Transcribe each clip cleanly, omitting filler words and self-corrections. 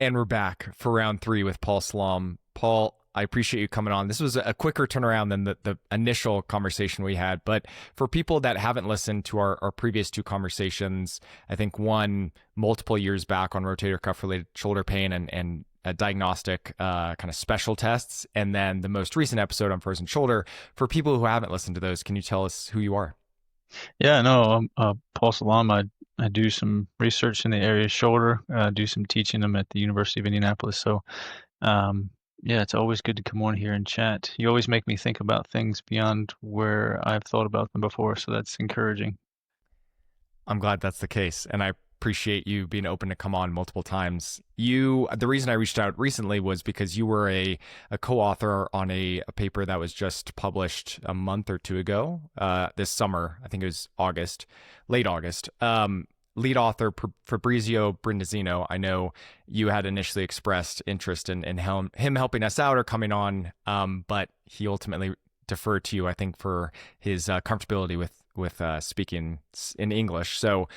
And we're back for round three with Paul Salamh. Paul, I appreciate you coming on. This was a quicker turnaround than the initial conversation we had. But for people that haven't listened to our previous two conversations, I think one multiple years back on rotator cuff related shoulder pain and diagnostic kind of special tests, and then the most recent episode on frozen shoulder. For people who haven't listened to those, can you tell us who you are? Yeah, no, Paul Salamh. I do some research in the area of shoulder, do some teaching them at the University of Indianapolis. So, um, yeah, it's always good to come on here and chat. You always make me think about things beyond where I've thought about them before, so that's encouraging. I'm glad that's the case. And I appreciate you being open to come on multiple times. The reason I reached out recently was because you were a co-author on a paper that was just published a month or two ago, this summer. I think it was August, late August. Lead author Fabrizio Brindisino. I know you had initially expressed interest in him helping us out or coming on, but he ultimately deferred to you, I think, for his comfortability with speaking in English. So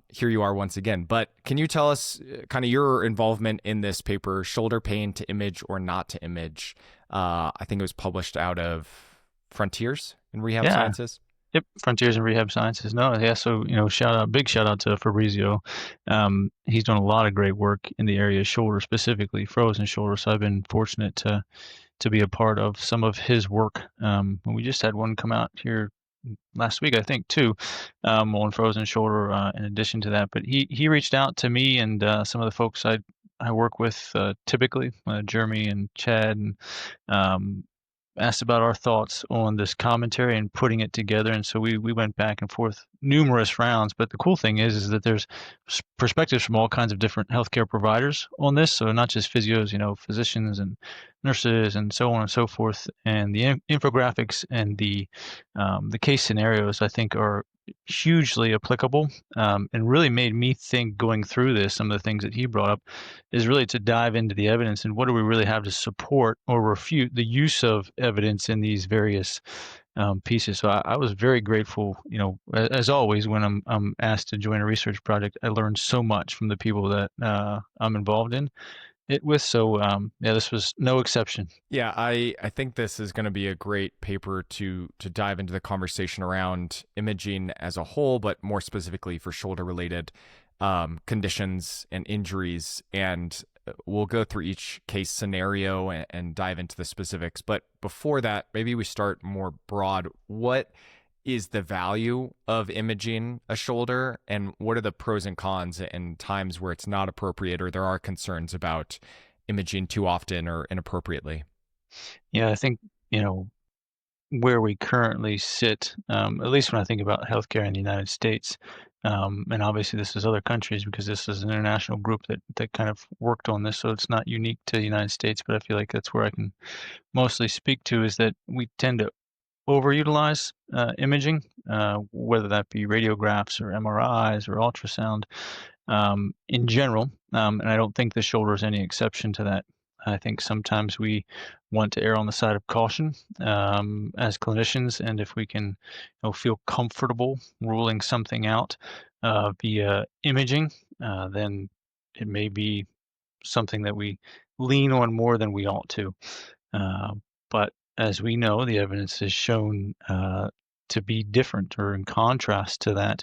here you are once again. But can you tell us kind of your involvement in this paper, Shoulder Pain to Image or Not to Image? I think it was published out of Frontiers in Rehab Yeah, Sciences. yep, Frontiers in Rehab Sciences. No, yeah, so, big shout out to Fabrizio. He's done a lot of great work in the area of shoulder, specifically frozen shoulder. So I've been fortunate to be a part of some of his work. We just had one come out here last week, I think, too, on frozen shoulder. In addition to that, but he reached out to me and some of the folks I work with, typically, Jeremy and Chad, and um, asked about our thoughts on this commentary and putting it together. And so we went back and forth numerous rounds. But the cool thing is that there's perspectives from all kinds of different healthcare providers on this. So not just physios, physicians and nurses and so on and so forth. And the infographics and the case scenarios, I think, are hugely applicable, and really made me think, going through this, some of the things that he brought up is really to dive into the evidence and what do we really have to support or refute the use of evidence in these various pieces. So I was very grateful. As always, when I'm asked to join a research project, I learned so much from the people that I'm involved in it with. So yeah, this was no exception. Yeah, I think this is going to be a great paper to dive into the conversation around imaging as a whole, but more specifically for shoulder related conditions and injuries. And we'll go through each case scenario and dive into the specifics. But before that, maybe we start more broad. What is the value of imaging a shoulder, and what are the pros and cons and times where it's not appropriate or there are concerns about imaging too often or inappropriately? Yeah, I think, you know, where we currently sit, at least when I think about healthcare in the United States, and obviously this is other countries because this is an international group that kind of worked on this, so it's not unique to the United States, but I feel like that's where I can mostly speak to, is that we tend to overutilize imaging, whether that be radiographs or MRIs or ultrasound, in general, and I don't think the shoulder is any exception to that. I think sometimes we want to err on the side of caution, as clinicians, and if we can, feel comfortable ruling something out via imaging, then it may be something that we lean on more than we ought to. Uh, but as we know, the evidence has shown to be different or in contrast to that.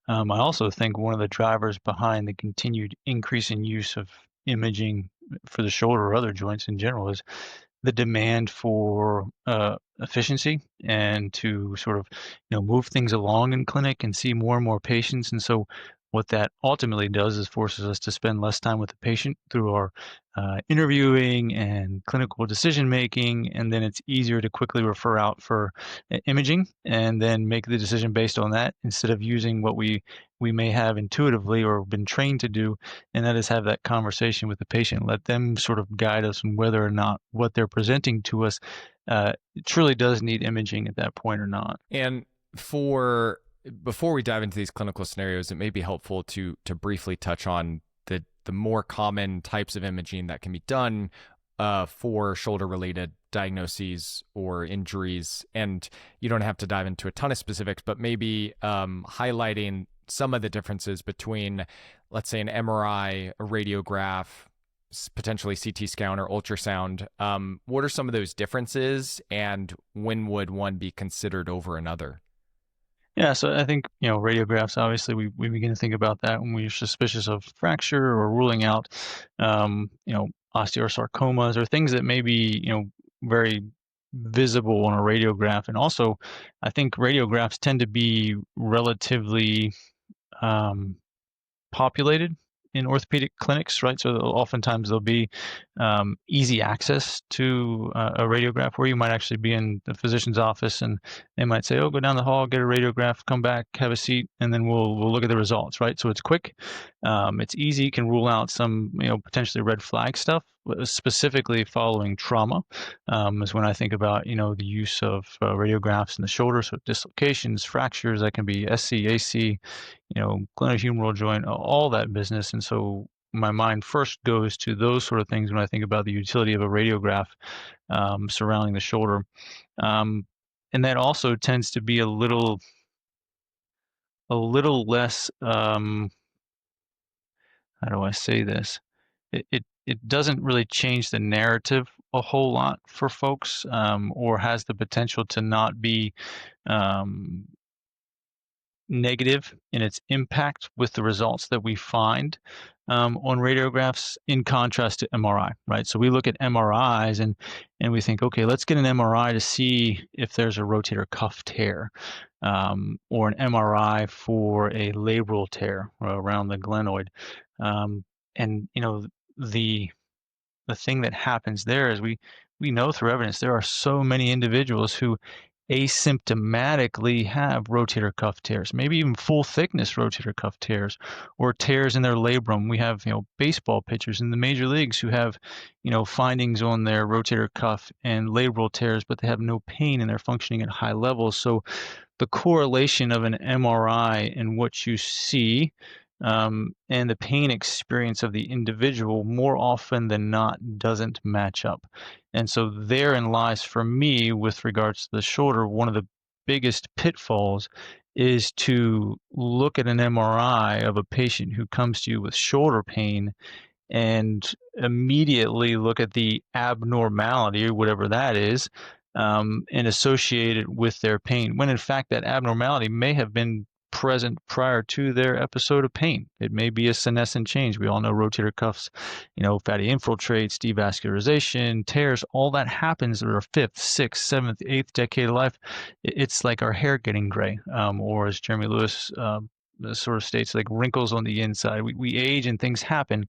I also think one of the drivers behind the continued increase in use of imaging for the shoulder or other joints in general is the demand for efficiency and to sort of, move things along in clinic and see more and more patients. And so what that ultimately does is forces us to spend less time with the patient through our interviewing and clinical decision making, and then it's easier to quickly refer out for imaging and then make the decision based on that instead of using what we may have intuitively or been trained to do, and that is have that conversation with the patient, let them sort of guide us on whether or not what they're presenting to us truly does need imaging at that point or not. And for before we dive into these clinical scenarios, it may be helpful to briefly touch on the more common types of imaging that can be done for shoulder related diagnoses or injuries. And you don't have to dive into a ton of specifics, but maybe highlighting some of the differences between, let's say, an MRI, a radiograph, potentially CT scan or ultrasound. What are some of those differences, and when would one be considered over another? Yeah, so I think, radiographs, obviously we begin to think about that when we're suspicious of fracture or ruling out, osteosarcomas or things that may be, very visible on a radiograph. And also, I think radiographs tend to be relatively um, populated in orthopedic clinics, right? So oftentimes there'll be easy access to a radiograph where you might actually be in the physician's office and they might say, "Oh, go down the hall, get a radiograph, come back, have a seat, and then we'll look at the results," right? So it's quick, it's easy, can rule out some potentially red flag stuff. Specifically following trauma is when I think about the use of radiographs in the shoulder, so dislocations, fractures, that can be SC, AC, glenohumeral joint, all that business. And so my mind first goes to those sort of things when I think about the utility of a radiograph surrounding the shoulder. Um, and that also tends to be a little less, how do I say this? It doesn't really change the narrative a whole lot for folks, or has the potential to not be um, negative in its impact with the results that we find on radiographs in contrast to MRI, right? So we look at MRIs and we think, okay, let's get an MRI to see if there's a rotator cuff tear, or an MRI for a labral tear around the glenoid. Um, and the the thing that happens there is we know through evidence there are so many individuals who asymptomatically have rotator cuff tears, maybe even full thickness rotator cuff tears or tears in their labrum. We have, baseball pitchers in the major leagues who have, findings on their rotator cuff and labral tears, but they have no pain and they're functioning at high levels. So the correlation of an MRI and what you see, and the pain experience of the individual more often than not doesn't match up. And so therein lies for me, with regards to the shoulder, one of the biggest pitfalls is to look at an MRI of a patient who comes to you with shoulder pain and immediately look at the abnormality, or whatever that is, and associate it with their pain, when in fact that abnormality may have been present prior to their episode of pain. It may be a senescent change. We all know rotator cuffs, fatty infiltrates, devascularization, tears, all that happens in our fifth, sixth, seventh, eighth decade of life. It's like our hair getting gray, or as Jeremy Lewis sort of states, like wrinkles on the inside. We age and things happen.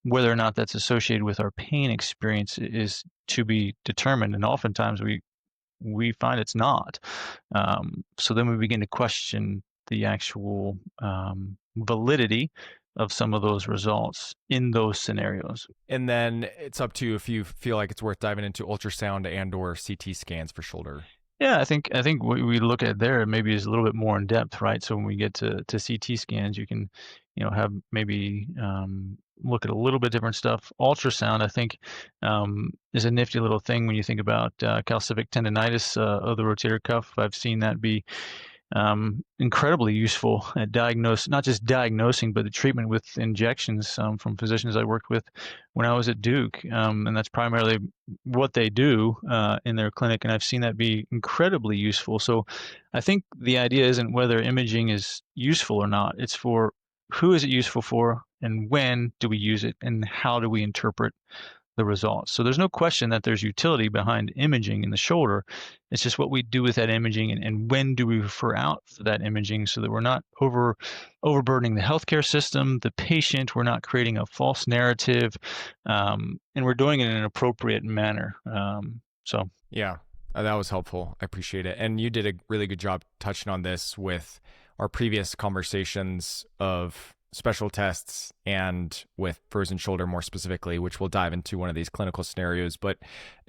Whether or not that's associated with our pain experience is to be determined, and oftentimes we find it's not. So then we begin to question the actual validity of some of those results in those scenarios. And then it's up to you if you feel like it's worth diving into ultrasound and or CT scans for shoulder. Yeah, I think what we look at there maybe is a little bit more in depth, right? So when we get to CT scans, you can, have maybe look at a little bit different stuff. Ultrasound, I think, is a nifty little thing when you think about calcific tendinitis of the rotator cuff. I've seen that be incredibly useful at not just diagnosing, but the treatment with injections, from physicians I worked with when I was at Duke. And that's primarily what they do in their clinic. And I've seen that be incredibly useful. So I think the idea isn't whether imaging is useful or not. It's for who is it useful for, and when do we use it, and how do we interpret the results. So there's no question that there's utility behind imaging in the shoulder. It's just what we do with that imaging, and when do we refer out for that imaging, so that we're not overburdening the healthcare system, the patient, we're not creating a false narrative, and we're doing it in an appropriate manner. So Yeah, that was helpful. I appreciate it. And you did a really good job touching on this with our previous conversations of special tests and with frozen shoulder more specifically, which we'll dive into one of these clinical scenarios, but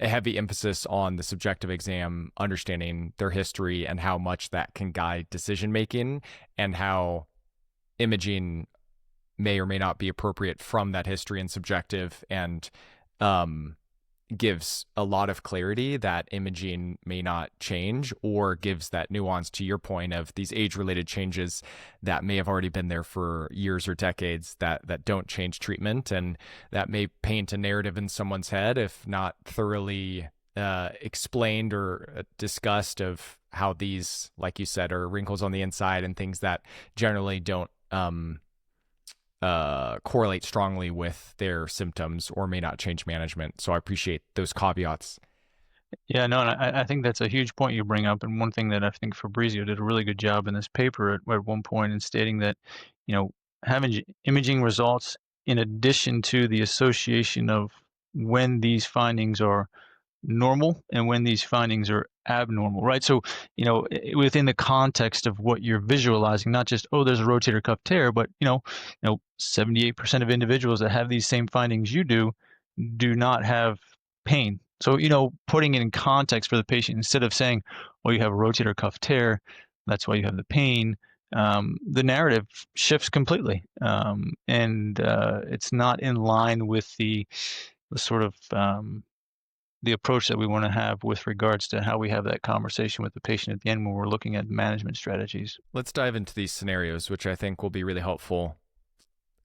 a heavy emphasis on the subjective exam, understanding their history and how much that can guide decision making, and how imaging may or may not be appropriate from that history and subjective, and gives a lot of clarity that imaging may not change, or gives that nuance to your point of these age-related changes that may have already been there for years or decades that don't change treatment, and that may paint a narrative in someone's head if not thoroughly explained or discussed, of how these, like you said, are wrinkles on the inside and things that generally don't correlate strongly with their symptoms or may not change management. So I appreciate those caveats. Yeah, no, and I think that's a huge point you bring up, and one thing that I think Fabrizio did a really good job in this paper at one point in stating that, you know, having imaging results in addition to the association of when these findings are normal and when these findings are abnormal, right? So, within the context of what you're visualizing, not just, oh, there's a rotator cuff tear, but 78% of individuals that have these same findings you do not have pain. So, putting it in context for the patient, instead of saying, well, you have a rotator cuff tear, that's why you have the pain, the narrative shifts completely. And it's not in line with the sort of the approach that we want to have with regards to how we have that conversation with the patient at the end when we're looking at management strategies. Let's dive into these scenarios, which I think will be really helpful.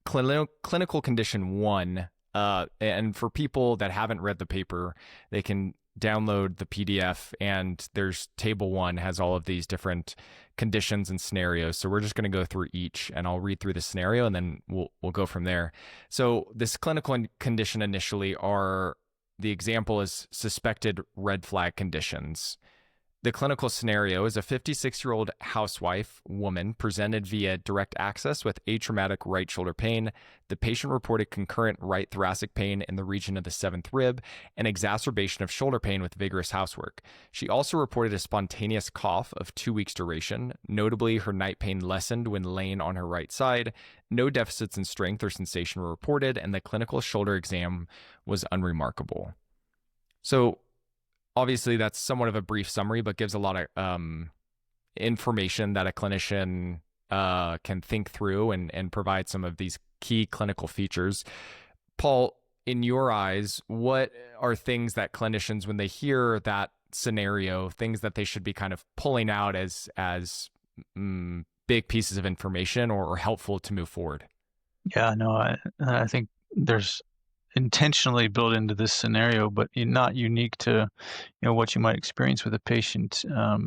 Clinical condition one, and for people that haven't read the paper, they can download the PDF, and there's table one has all of these different conditions and scenarios. So we're just going to go through each, and I'll read through the scenario, and then we'll go from there. So this clinical condition initially are, the example is suspected red flag conditions. The clinical scenario is a 56-year-old housewife woman presented via direct access with atraumatic right shoulder pain. The patient reported concurrent right thoracic pain in the region of the seventh rib and exacerbation of shoulder pain with vigorous housework. She also reported a spontaneous cough of 2 weeks duration. Notably, her night pain lessened when laying on her right side. No deficits in strength or sensation were reported, and the clinical shoulder exam was unremarkable. So, obviously, that's somewhat of a brief summary, but gives a lot of information that a clinician can think through and provide some of these key clinical features. Paul, in your eyes, what are things that clinicians, when they hear that scenario, things that they should be kind of pulling out as big pieces of information or helpful to move forward? Yeah, no, I think there's intentionally built into this scenario, but not unique to what you might experience with a patient.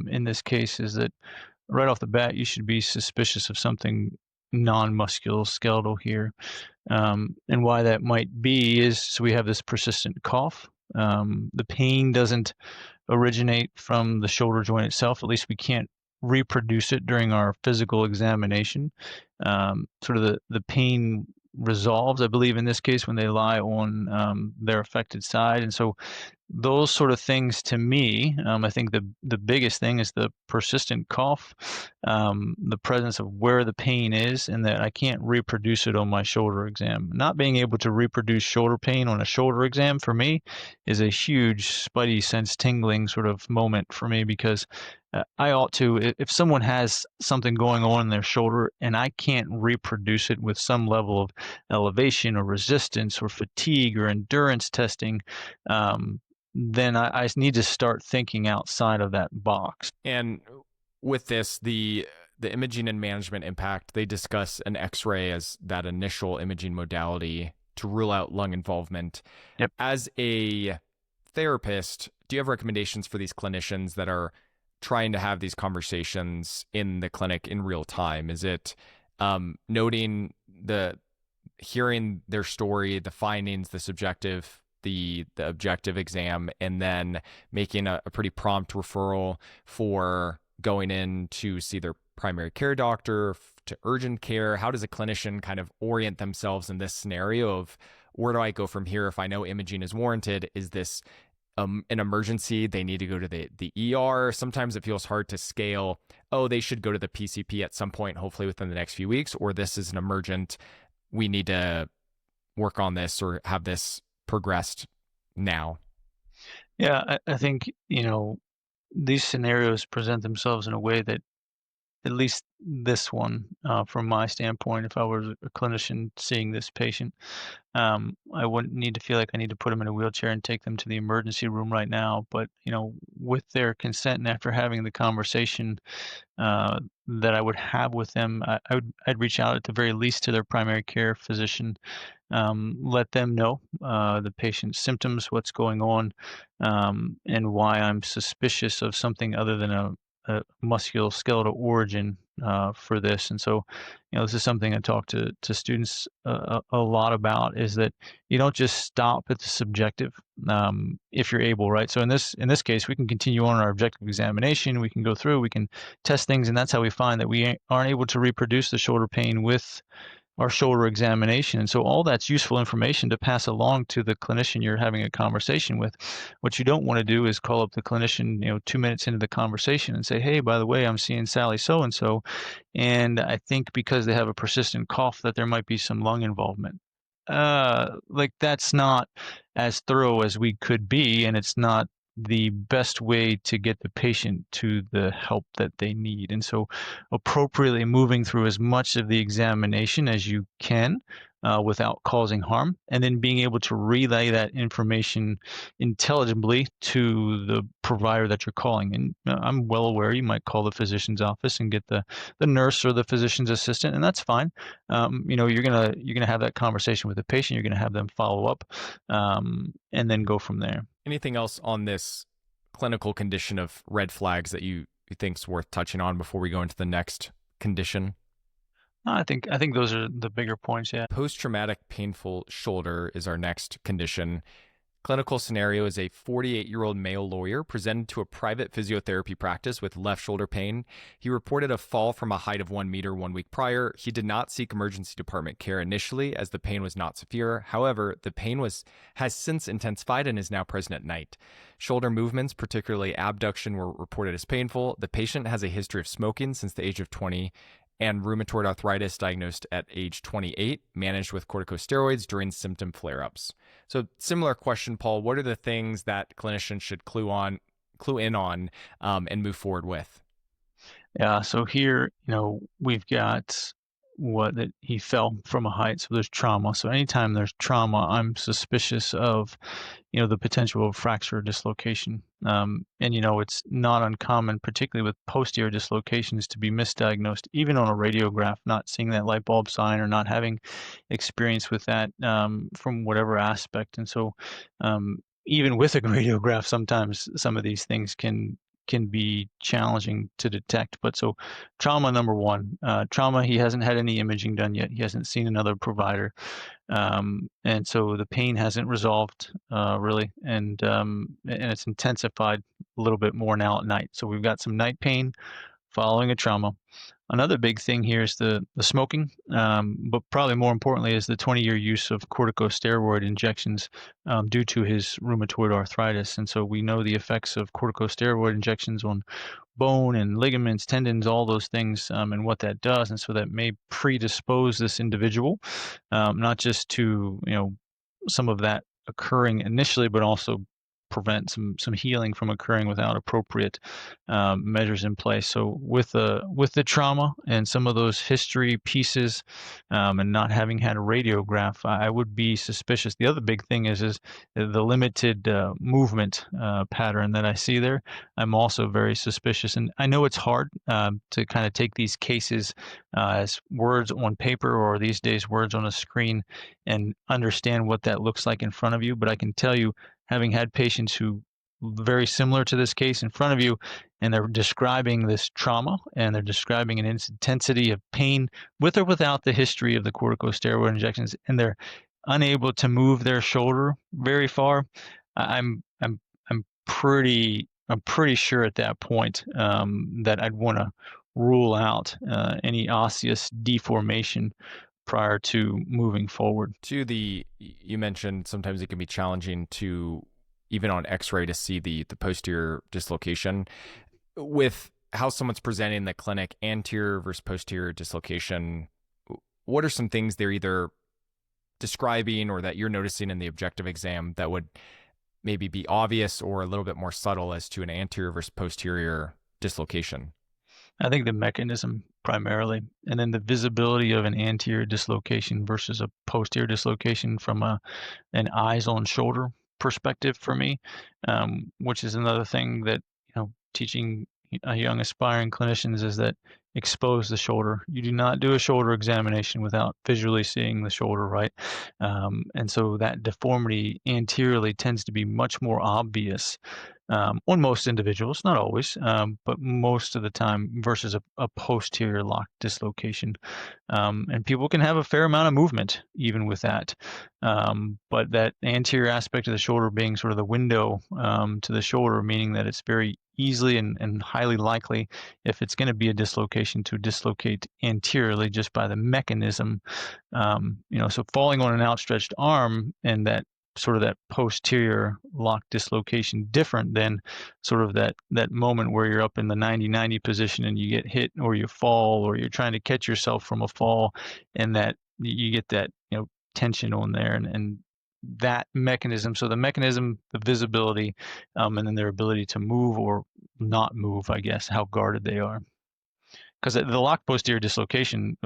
In this case, is that right off the bat, you should be suspicious of something non-musculoskeletal here. And why that might be is, so we have this persistent cough. The pain doesn't originate from the shoulder joint itself. At least we can't reproduce it during our physical examination. Sort of the pain resolves, I believe, in this case, when they lie on their affected side. And so those sort of things, to me, I think the biggest thing is the persistent cough, the presence of where the pain is, and that I can't reproduce it on my shoulder exam. Not being able to reproduce shoulder pain on a shoulder exam for me is a huge spidey sense tingling sort of moment for me, because I ought to, if someone has something going on in their shoulder and I can't reproduce it with some level of elevation or resistance or fatigue or endurance testing, then I need to start thinking outside of that box. And with this, the imaging and management impact, they discuss an X-ray as that initial imaging modality to rule out lung involvement. Yep. As a therapist, do you have recommendations for these clinicians that are trying to have these conversations in the clinic in real time? Is it noting hearing their story, the findings, the subjective, the objective exam, and then making a pretty prompt referral for going in to see their primary care doctor, to urgent care? How does a clinician kind of orient themselves in this scenario of, where do I go from here if I know imaging is warranted? Is this an emergency? They need to go to the ER. Sometimes it feels hard to scale. Oh, they should go to the PCP at some point, hopefully within the next few weeks, or this is an emergent. We need to work on this or have this progressed now. Yeah, I think, these scenarios present themselves in a way that at least this one, from my standpoint, if I was a clinician seeing this patient. I wouldn't need to feel like I need to put them in a wheelchair and take them to the emergency room right now. But, with their consent and after having the conversation that I would have with them, I'd reach out at the very least to their primary care physician, let them know the patient's symptoms, what's going on, and why I'm suspicious of something other than a musculoskeletal origin for this. And so, this is something I talk to students a lot about, is that you don't just stop at the subjective, if you're able, right? So in this case, we can continue on our objective examination. We can go through, we can test things, and that's how we find that we aren't able to reproduce the shoulder pain with our shoulder examination. And so all that's useful information to pass along to the clinician you're having a conversation with. What you don't want to do is call up the clinician, 2 minutes into the conversation and say, "Hey, by the way, I'm seeing Sally so and so, and I think because they have a persistent cough that there might be some lung involvement." Like, that's not as thorough as we could be, and it's not the best way to get the patient to the help that they need. And so appropriately moving through as much of the examination as you can, without causing harm, and then being able to relay that information intelligibly to the provider that you're calling. And I'm well aware you might call the physician's office and get the nurse or the physician's assistant, and that's fine. You're gonna have that conversation with the patient. You're gonna have them follow up, and then go from there. Anything else on this clinical condition of red flags that you think's worth touching on before we go into the next condition? I think those are the bigger points. Yeah. Post-traumatic painful shoulder is our next condition. Clinical scenario is a 48-year-old male lawyer presented to a private physiotherapy practice with left shoulder pain. He reported a fall from a height of 1 meter 1 week prior. He did not seek emergency department care initially as the pain was not severe. However, the pain has since intensified and is now present at night. Shoulder movements, particularly abduction, were reported as painful. The patient has a history of smoking since the age of 20 and rheumatoid arthritis diagnosed at age 28, managed with corticosteroids during symptom flare-ups. So similar question, Paul, what are the things that clinicians should clue in on, and move forward with? Yeah, so here, we've got that he fell from a height, so there's trauma. So anytime there's trauma, I'm suspicious of, the potential of fracture or dislocation. And it's not uncommon, particularly with posterior dislocations, to be misdiagnosed, even on a radiograph, not seeing that light bulb sign or not having experience with that, from whatever aspect. And so, even with a radiograph, sometimes some of these things can be challenging to detect. But so trauma number one, trauma, he hasn't had any imaging done yet. He hasn't seen another provider. And so the pain hasn't resolved, really. And it's intensified a little bit more now at night. So we've got some night pain following a trauma. Another big thing here is the smoking, but probably more importantly is the 20-year use of corticosteroid injections, due to his rheumatoid arthritis. And so we know the effects of corticosteroid injections on bone and ligaments, tendons, all those things, and what that does. And so that may predispose this individual, not just to, some of that occurring initially, but also prevent some healing from occurring without appropriate measures in place. So with the trauma and some of those history pieces, and not having had a radiograph, I would be suspicious. The other big thing is the limited movement pattern that I see there. I'm also very suspicious, and I know it's hard to kind of take these cases as words on paper, or these days words on a screen, and understand what that looks like in front of you. But I can tell you, having had patients who very similar to this case in front of you, and they're describing this trauma, and they're describing an intensity of pain with or without the history of the corticosteroid injections, and they're unable to move their shoulder very far. I'm pretty sure at that point, that I'd want to rule out any osseous deformation prior to moving forward. You mentioned sometimes it can be challenging to, even on x-ray, to see the posterior dislocation. With how someone's presenting in the clinic, anterior versus posterior dislocation, what are some things they're either describing or that you're noticing in the objective exam that would maybe be obvious or a little bit more subtle as to an anterior versus posterior dislocation? I think the mechanism primarily, and then the visibility of an anterior dislocation versus a posterior dislocation from an eyes on shoulder perspective for me, which is another thing that, teaching young aspiring clinicians is that expose the shoulder. You do not do a shoulder examination without visually seeing the shoulder, right? And so that deformity anteriorly tends to be much more obvious on most individuals, not always, but most of the time versus a posterior lock dislocation. And people can have a fair amount of movement even with that. But that anterior aspect of the shoulder being sort of the window to the shoulder, meaning that it's very easily and highly likely, if it's going to be a dislocation, to dislocate anteriorly just by the mechanism. So falling on an outstretched arm and that sort of that posterior lock dislocation different than sort of that moment where you're up in the 90-90 position and you get hit or you fall or you're trying to catch yourself from a fall, and that you get that tension on there, and that mechanism. So the mechanism, the visibility, and then their ability to move or not move, I guess, how guarded they are. Because the lock posterior dislocation,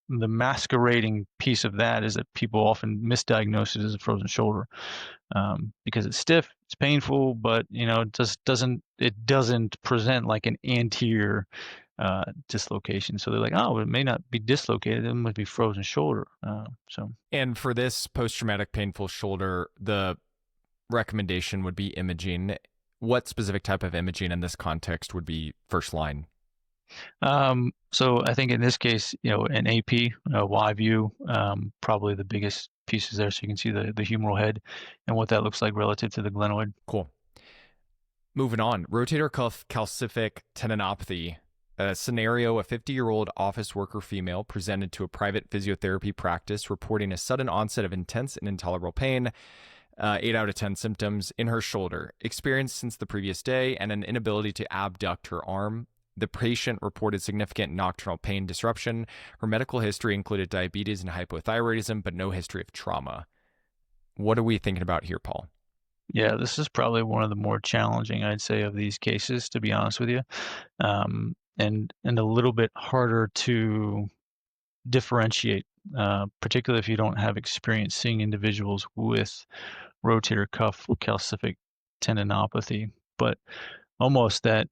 the masquerading piece of that is that people often misdiagnose it as a frozen shoulder, because it's stiff, it's painful, but it just doesn't present like an anterior dislocation. So they're like, oh, it may not be dislocated, it must be frozen shoulder. And for this post-traumatic painful shoulder, the recommendation would be imaging. What specific type of imaging in this context would be first line? So I think in this case, an AP, Y view, probably the biggest pieces there, so you can see the humeral head and what that looks like relative to the glenoid. Cool. Moving on, rotator cuff calcific tendinopathy. A scenario: a 50-year-old office worker female presented to a private physiotherapy practice reporting a sudden onset of intense and intolerable pain, 8 out of 10 symptoms, in her shoulder, experienced since the previous day, and an inability to abduct her arm. The patient reported significant nocturnal pain disruption. Her medical history included diabetes and hypothyroidism, but no history of trauma. What are we thinking about here, Paul? Yeah, this is probably one of the more challenging, I'd say, of these cases, to be honest with you, and a little bit harder to differentiate, particularly if you don't have experience seeing individuals with rotator cuff calcific tendinopathy. But almost that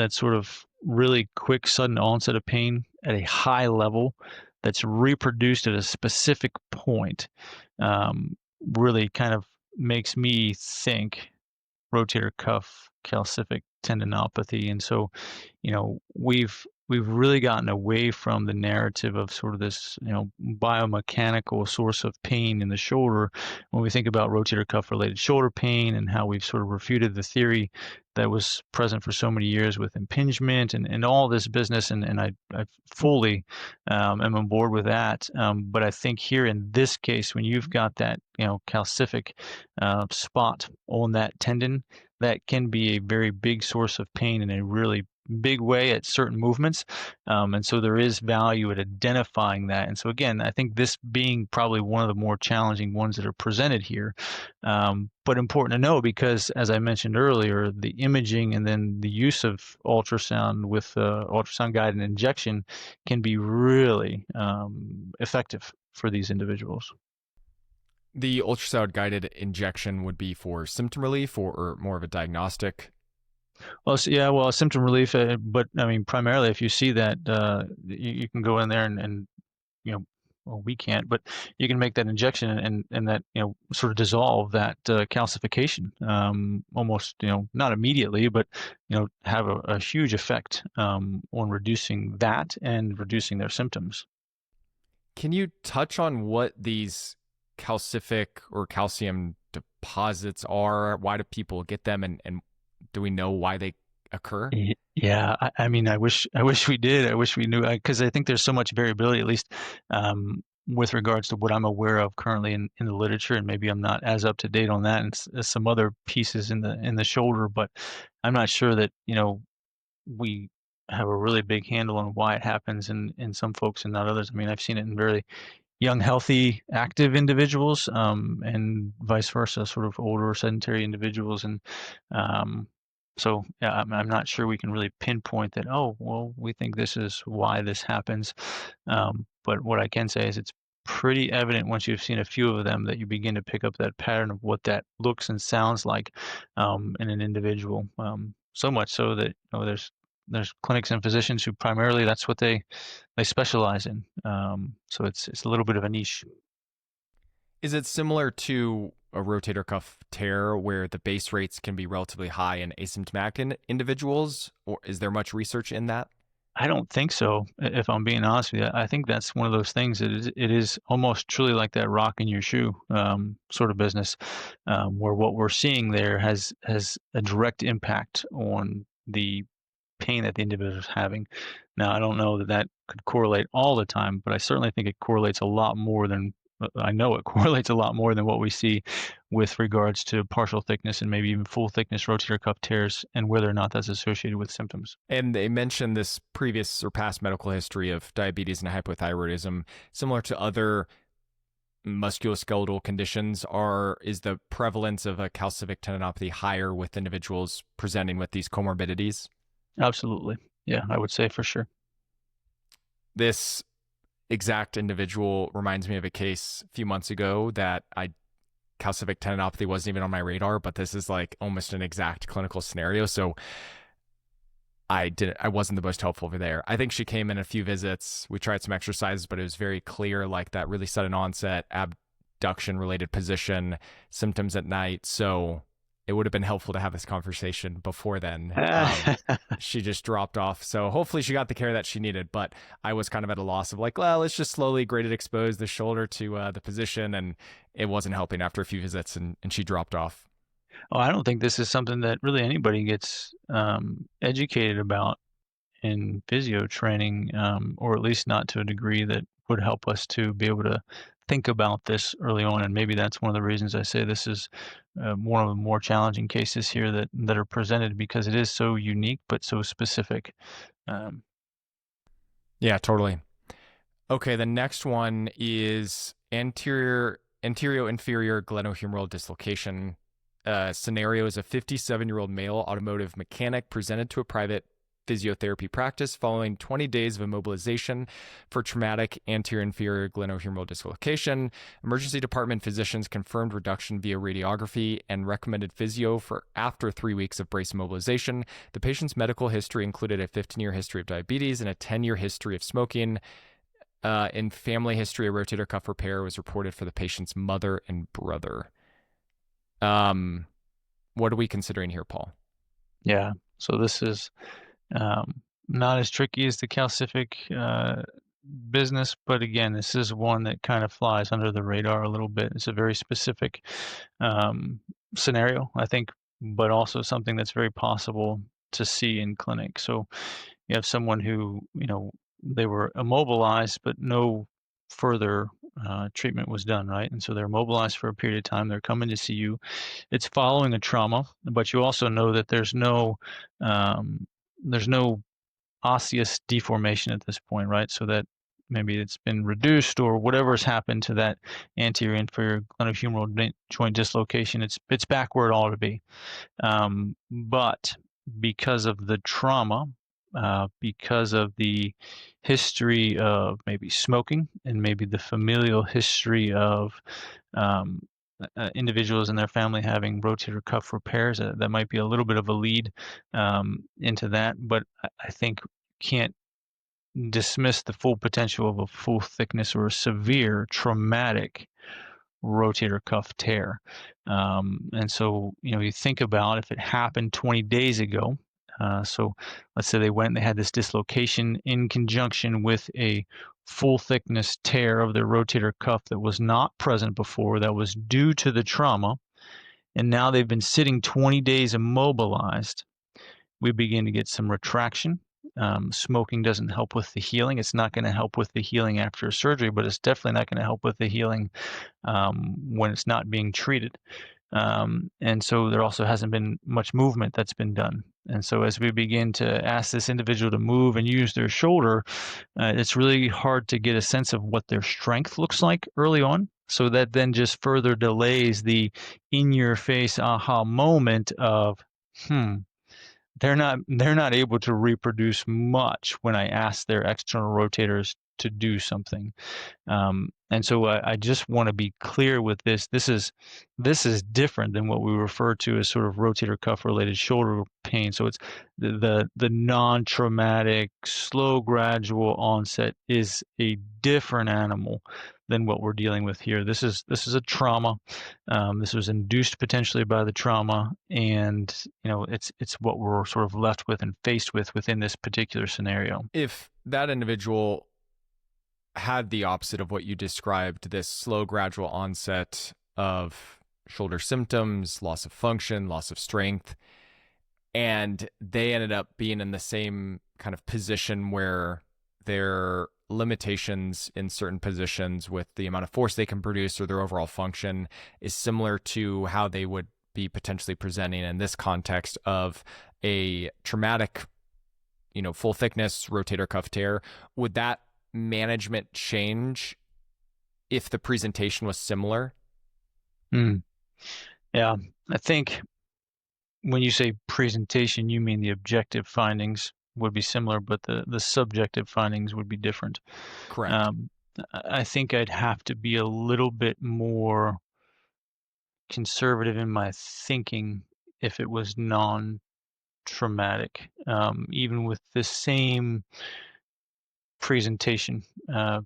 sort of really quick, sudden onset of pain at a high level that's reproduced at a specific point, really kind of makes me think rotator cuff calcific tendinopathy. And so, we've really gotten away from the narrative of sort of this, biomechanical source of pain in the shoulder when we think about rotator cuff related shoulder pain, and how we've sort of refuted the theory that was present for so many years with impingement and all this business. And I fully am on board with that. But I think here in this case, when you've got that, calcific spot on that tendon, that can be a very big source of pain in a really big way at certain movements. And so there is value at identifying that. And so again, I think this being probably one of the more challenging ones that are presented here, but important to know, because as I mentioned earlier, the imaging and then the use of ultrasound with ultrasound guided injection can be really effective for these individuals. The ultrasound guided injection would be for symptom relief or more of a diagnostic. Well, well, symptom relief, but I mean, primarily, if you see that, you can go in there and well, we can't, but you can make that injection and that sort of dissolve that calcification, almost not immediately, but have a huge effect on reducing that and reducing their symptoms. Can you touch on what these calcific or calcium deposits are? Why do people get them, and do we know why they occur? Yeah, I mean, I wish we did. I wish we knew, because I think there's so much variability, at least with regards to what I'm aware of currently in the literature, and maybe I'm not as up to date on that and some other pieces in the shoulder, but I'm not sure that we have a really big handle on why it happens in some folks and not others. I mean, I've seen it in very young, healthy, active individuals, and vice versa, sort of older, sedentary individuals, and So yeah, I'm not sure we can really pinpoint that. Oh, well, we think this is why this happens. But what I can say is it's pretty evident once you've seen a few of them that you begin to pick up that pattern of what that looks and sounds like in an individual. So much so that there's clinics and physicians who primarily that's what they specialize in. So it's a little bit of a niche. Is it similar to a rotator cuff tear where the base rates can be relatively high in asymptomatic individuals, or is there much research in that? I don't think so, if I'm being honest with you. I think that's one of those things that it is almost truly like that rock in your shoe sort of business, where what we're seeing there has a direct impact on the pain that the individual is having. Now, I don't know that that could correlate all the time, but I certainly think it correlates a lot more than I know it correlates a lot more than what we see with regards to partial thickness and maybe even full thickness rotator cuff tears and whether or not that's associated with symptoms. And they mentioned this previous or past medical history of diabetes and hypothyroidism, similar to other musculoskeletal conditions. Is the prevalence of a calcific tendinopathy higher with individuals presenting with these comorbidities? Absolutely. Yeah, I would say for sure. This exact individual reminds me of a case a few months ago that calcific tendinopathy wasn't even on my radar, but this is like almost an exact clinical scenario. So I wasn't the most helpful over there. I think she came in a few visits. We tried some exercises, but it was very clear like that really sudden onset abduction related position symptoms at night. So it would have been helpful to have this conversation before then. She just dropped off. So hopefully she got the care that she needed, but I was kind of at a loss of like, well, let's just slowly graded expose the shoulder to the position. And it wasn't helping after a few visits and she dropped off. Oh, I don't think this is something that really anybody gets educated about in physio training, or at least not to a degree that would help us to be able to think about this early on. And maybe that's one of the reasons I say this is one of the more challenging cases here that are presented because it is so unique but so specific. Um, Yeah, totally. Okay, the next one is anterior-inferior glenohumeral dislocation. Scenario is a 57-year-old male automotive mechanic presented to a private physiotherapy practice following 20 days of immobilization for traumatic anterior-inferior glenohumeral dislocation. Emergency department physicians confirmed reduction via radiography and recommended physio for after 3 weeks of brace immobilization. The patient's medical history included a 15-year history of diabetes and a 10-year history of smoking. In family history, a rotator cuff repair was reported for the patient's mother and brother. What are we considering here, Paul? yeah, so this is not as tricky as the calcific business, but again, this is one that kind of flies under the radar a little bit. It's a very specific scenario, I think, but also something that's very possible to see in clinic. So you have someone who, they were immobilized, but no further treatment was done, right? And so they're immobilized for a period of time. They're coming to see you. It's following a trauma, but you also know that there's no osseous deformation at this point, right? So that maybe it's been reduced or whatever has happened to that anterior inferior glenohumeral joint dislocation. It's back where it ought to be. But because of the trauma, because of the history of maybe smoking and maybe the familial history of um, individuals in their family having rotator cuff repairs, that might be a little bit of a lead into that. But I think can't dismiss the full potential of a full thickness or a severe traumatic rotator cuff tear. And so, you think about if it happened 20 days ago. So let's say they went and they had this dislocation in conjunction with a full thickness tear of their rotator cuff that was not present before, that was due to the trauma. And now they've been sitting 20 days immobilized. We begin to get some retraction. Smoking doesn't help with the healing. It's not going to help with the healing after surgery, but it's definitely not going to help with the healing when it's not being treated. And so there also hasn't been much movement that's been done. And so as we begin to ask this individual to move and use their shoulder, it's really hard to get a sense of what their strength looks like early on. So that then just further delays the in-your-face aha moment of, they're not able to reproduce much when I ask their external rotators to do something. And so I just want to be clear with this. This is different than what we refer to as sort of rotator cuff related shoulder pain. So it's the non-traumatic, slow, gradual onset is a different animal than what we're dealing with here. This is a trauma. This was induced potentially by the trauma, and it's what we're sort of left with and faced with within this particular scenario. If that individual had the opposite of what you described, this slow, gradual onset of shoulder symptoms, loss of function, loss of strength, and they ended up being in the same kind of position where their limitations in certain positions with the amount of force they can produce or their overall function is similar to how they would be potentially presenting in this context of a traumatic, full thickness rotator cuff tear, would that management change if the presentation was similar? Mm. Yeah, I think when you say presentation, you mean the objective findings would be similar, but the subjective findings would be different. Correct. Um, I think I'd have to be a little bit more conservative in my thinking if it was non-traumatic, even with the same presentation,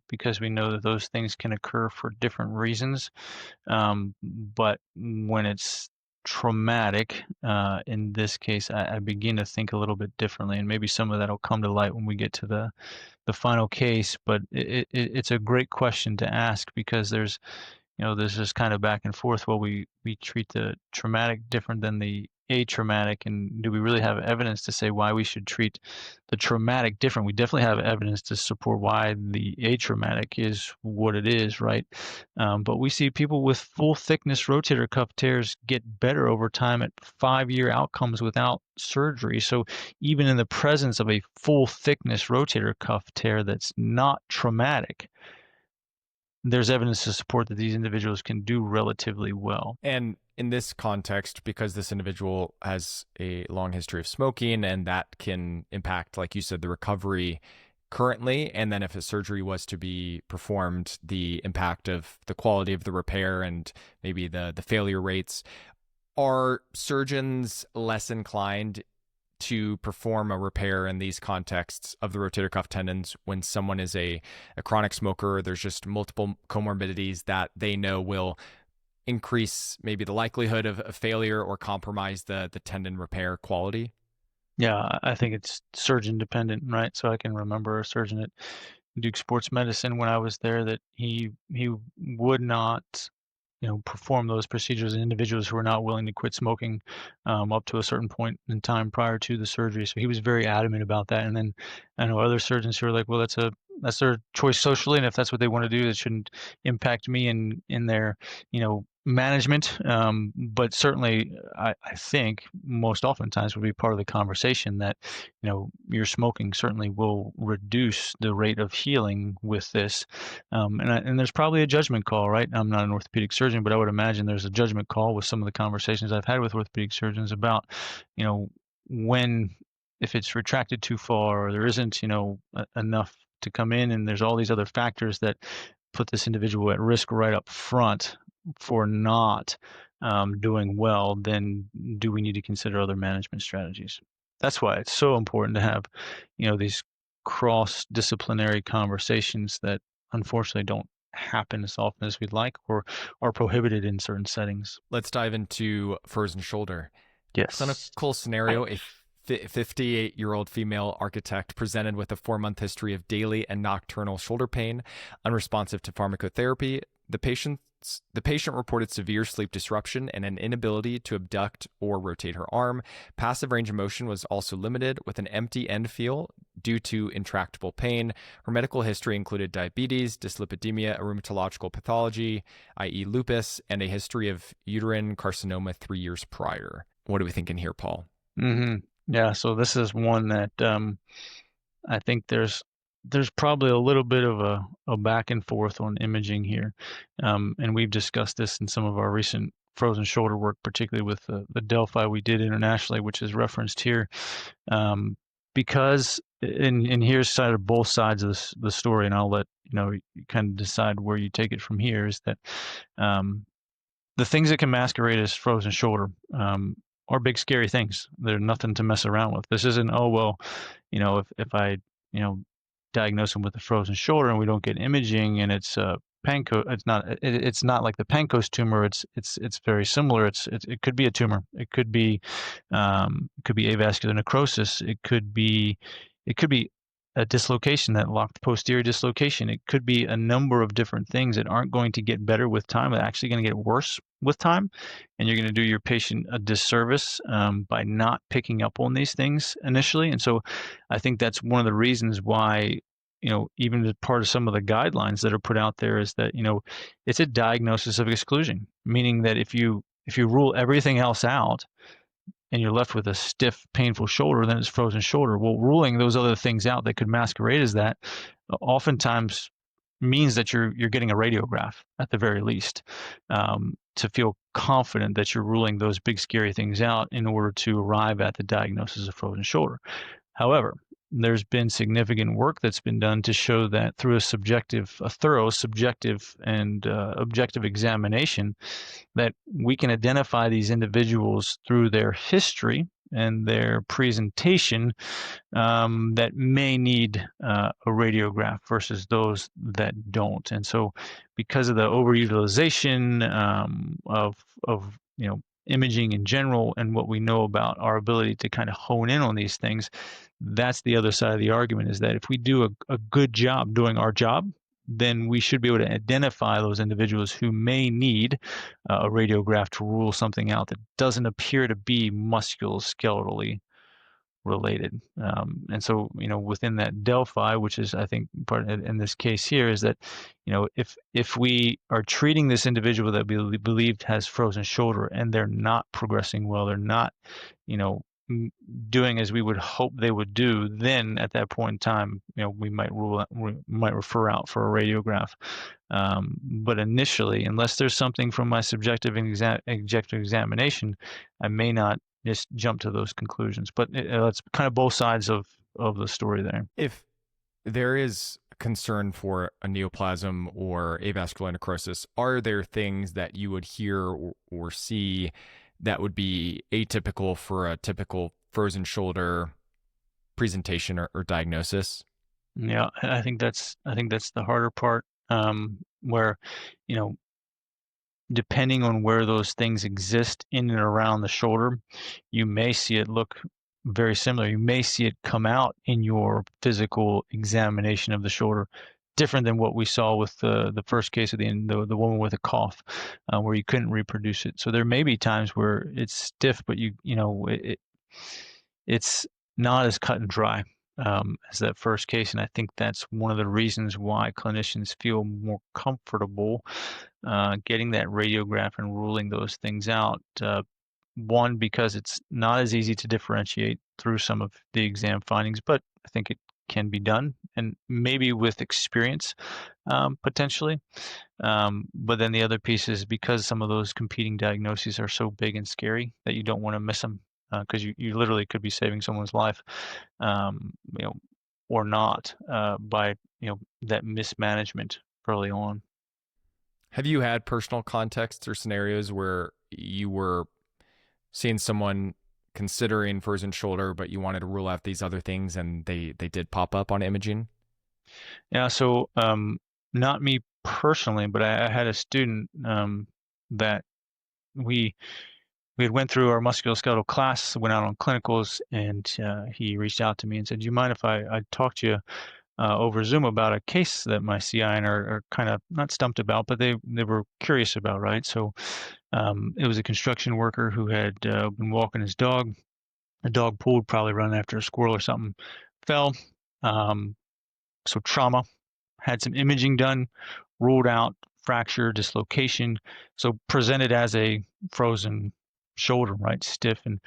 because we know that those things can occur for different reasons. But when it's traumatic, in this case, I begin to think a little bit differently, and maybe some of that will come to light when we get to the final case. But it's a great question to ask because there's this kind of back and forth. Well, we treat the traumatic different than the atraumatic, and do we really have evidence to say why we should treat the traumatic different? We definitely have evidence to support why the atraumatic is what it is, right? But we see people with full thickness rotator cuff tears get better over time at 5-year outcomes without surgery. So even in the presence of a full thickness rotator cuff tear that's not traumatic, there's evidence to support that these individuals can do relatively well. And in this context, because this individual has a long history of smoking and that can impact, like you said, the recovery currently, and then if a surgery was to be performed, the impact of the quality of the repair and maybe the failure rates, are surgeons less inclined to perform a repair in these contexts of the rotator cuff tendons when someone is a chronic smoker? There's just multiple comorbidities that they know will increase maybe the likelihood of failure or compromise the tendon repair quality? Yeah, I think it's surgeon dependent, right? So I can remember a surgeon at Duke Sports Medicine when I was there that he would not perform those procedures in individuals who are not willing to quit smoking up to a certain point in time prior to the surgery. So he was very adamant about that. And then I know other surgeons who are like, well, that's their choice socially, and if that's what they want to do, it shouldn't impact me in their management. But certainly, I think most oftentimes would be part of the conversation that your smoking certainly will reduce the rate of healing with this. And there's probably a judgment call, right? I'm not an orthopedic surgeon, but I would imagine there's a judgment call with some of the conversations I've had with orthopedic surgeons about, when, if it's retracted too far or there isn't, enough to come in, and there's all these other factors that put this individual at risk right up front for not doing well, then do we need to consider other management strategies? That's why it's so important to have, these cross-disciplinary conversations that unfortunately don't happen as often as we'd like or are prohibited in certain settings. Let's dive into frozen shoulder. Yes. Clinical scenario: a 58-year-old female architect presented with a 4-month history of daily and nocturnal shoulder pain, unresponsive to pharmacotherapy. The patient reported severe sleep disruption and an inability to abduct or rotate her arm. Passive range of motion was also limited, with an empty end feel due to intractable pain. Her medical history included diabetes, dyslipidemia, a rheumatological pathology, i.e. lupus, and a history of uterine carcinoma 3 years prior. What are we thinking here, Paul? Yeah, so this is one that I think there's probably a little bit of a back and forth on imaging here. And we've discussed this in some of our recent frozen shoulder work, particularly with the Delphi we did internationally, which is referenced here. Um, because and here's side of both sides of the story, and I'll let you kind of decide where you take it from here. Is that um, the things that can masquerade as frozen shoulder are big scary things. They're nothing to mess around with. This isn't, oh well, if I diagnose them with a frozen shoulder and we don't get imaging and it's panco it's not like the pancos tumor. It's very similar. It could be a tumor. It could be avascular necrosis. It could be a dislocation, that locked posterior dislocation. It could be a number of different things that aren't going to get better with time. They're actually going to get worse with time, and you're going to do your patient a disservice by not picking up on these things initially. And so I think that's one of the reasons why, even as part of some of the guidelines that are put out there, is that, it's a diagnosis of exclusion, meaning that if you rule everything else out and you're left with a stiff, painful shoulder, then it's frozen shoulder. Well, ruling those other things out that could masquerade as that oftentimes means that you're getting a radiograph at the very least, to feel confident that you're ruling those big scary things out in order to arrive at the diagnosis of frozen shoulder. However, there's been significant work that's been done to show that through a thorough subjective and objective examination, that we can identify these individuals through their history and their presentation, that may need a radiograph versus those that don't. And so, because of the overutilization of imaging in general and what we know about our ability to kind of hone in on these things, that's the other side of the argument, is that if we do a good job doing our job, then we should be able to identify those individuals who may need a radiograph to rule something out that doesn't appear to be musculoskeletally related. And so, within that Delphi, which is, I think, part in this case here, is that, if we are treating this individual that we believed has frozen shoulder and they're not progressing well, they're not, doing as we would hope they would do, then at that point in time, we might might refer out for a radiograph. But initially, unless there's something from my subjective and objective examination, I may not just jump to those conclusions. But it's kind of both sides of the story there. If there is concern for a neoplasm or avascular necrosis, are there things that you would hear or see that would be atypical for a typical frozen shoulder presentation or diagnosis? Yeah, I think that's the harder part, where, you know, depending on where those things exist in and around the shoulder, you may see it look very similar. You may see it come out in your physical examination of the shoulder, different than what we saw with the first case of the woman with a cough, where you couldn't reproduce it. So there may be times where it's stiff, but it's not as cut and dry as that first case, and I think that's one of the reasons why clinicians feel more comfortable getting that radiograph and ruling those things out. One, because it's not as easy to differentiate through some of the exam findings, but I think it can be done, and maybe with experience, potentially. But then the other piece is because some of those competing diagnoses are so big and scary that you don't want to miss them, because you literally could be saving someone's life, um, you know, or not, by that mismanagement early on. Have you had personal contexts or scenarios where you were seeing someone considering frozen shoulder, but you wanted to rule out these other things and they did pop up on imaging? Yeah, so not me personally, but I had a student that we we had went through our musculoskeletal class, went out on clinicals, and he reached out to me and said, "Do you mind if I talk to you over Zoom about a case that my CIN are kind of not stumped about, but they were curious about, right?" So it was a construction worker who had been walking his dog. The dog pulled, probably running after a squirrel or something, fell. Um, so trauma, had some imaging done, ruled out fracture, dislocation. So presented as a frozen shoulder, right, stiff, and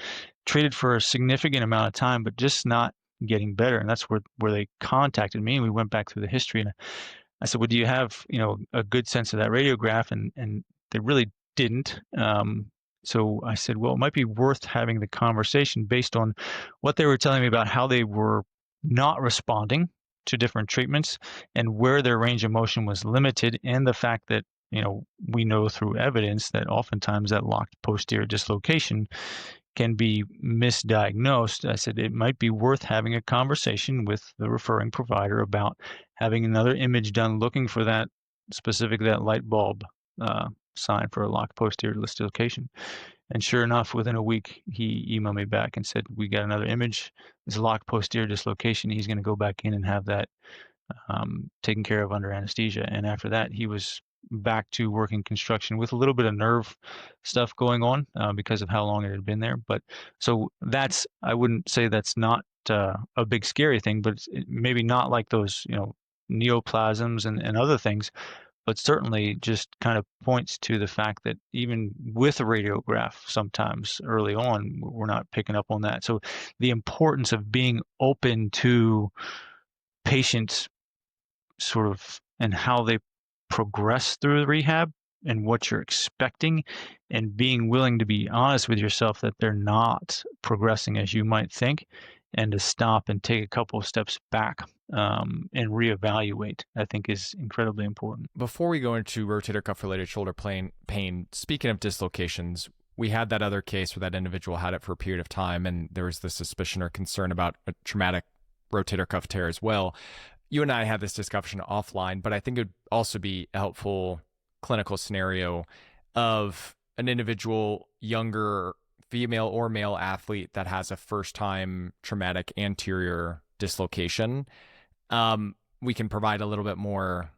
treated for a significant amount of time, but just not getting better. And that's where they contacted me, and we went back through the history. And I said, "Well, do you have a good sense of that radiograph?" And they really didn't. So I said, well, it might be worth having the conversation based on what they were telling me about how they were not responding to different treatments and where their range of motion was limited, and the fact that, we know through evidence that oftentimes that locked posterior dislocation can be misdiagnosed. I said it might be worth having a conversation with the referring provider about having another image done looking for that light bulb sign for a locked posterior dislocation. And sure enough, within a week, he emailed me back and said, we got another image. It's a locked posterior dislocation. He's going to go back in and have that taken care of under anesthesia. And after that, he was back to working construction with a little bit of nerve stuff going on because of how long it had been there. But so I wouldn't say that's not a big scary thing, but it's maybe not like those, neoplasms and other things, but certainly just kind of points to the fact that even with a radiograph, sometimes early on, we're not picking up on that. So the importance of being open to patients sort of and how they progress through the rehab and what you're expecting, and being willing to be honest with yourself that they're not progressing as you might think, and to stop and take a couple of steps back and reevaluate, I think is incredibly important. Before we go into rotator cuff related shoulder pain, speaking of dislocations, we had that other case where that individual had it for a period of time, and there was the suspicion or concern about a traumatic rotator cuff tear as well. You and I had this discussion offline, but I think it would also be a helpful clinical scenario of an individual, younger female or male athlete that has a first-time traumatic anterior dislocation. We can provide a little bit more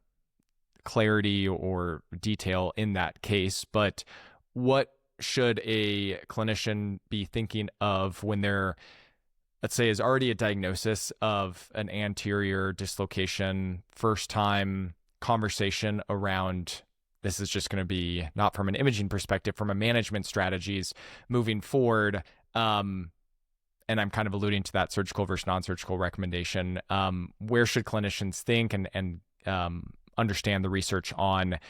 clarity or detail in that case, but what should a clinician be thinking of when they're, let's say, is already a diagnosis of an anterior dislocation, first time conversation around this is just going to be not from an imaging perspective, from a management strategies moving forward. And I'm kind of alluding to that surgical versus non-surgical recommendation. Where should clinicians think and understand the research on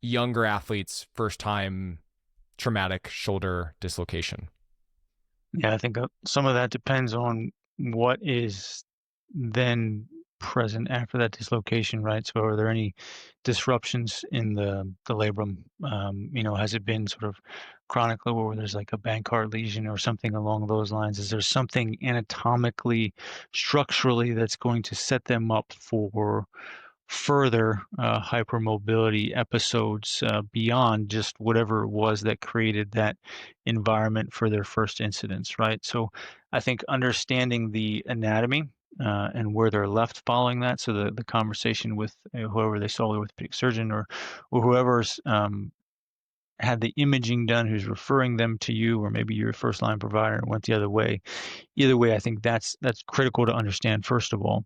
younger athletes' first time traumatic shoulder dislocation? Yeah, I think some of that depends on what is then present after that dislocation, right? So are there any disruptions in the labrum? Has it been sort of chronically where there's like a Bankart lesion or something along those lines? Is there something anatomically, structurally that's going to set them up for further hypermobility episodes beyond just whatever it was that created that environment for their first incidents, right? So I think understanding the anatomy and where they're left following that, so the conversation with whoever they saw, the orthopedic surgeon or whoever's had the imaging done, who's referring them to you, or maybe your first line provider and went the other way. Either way, I think that's critical to understand, first of all.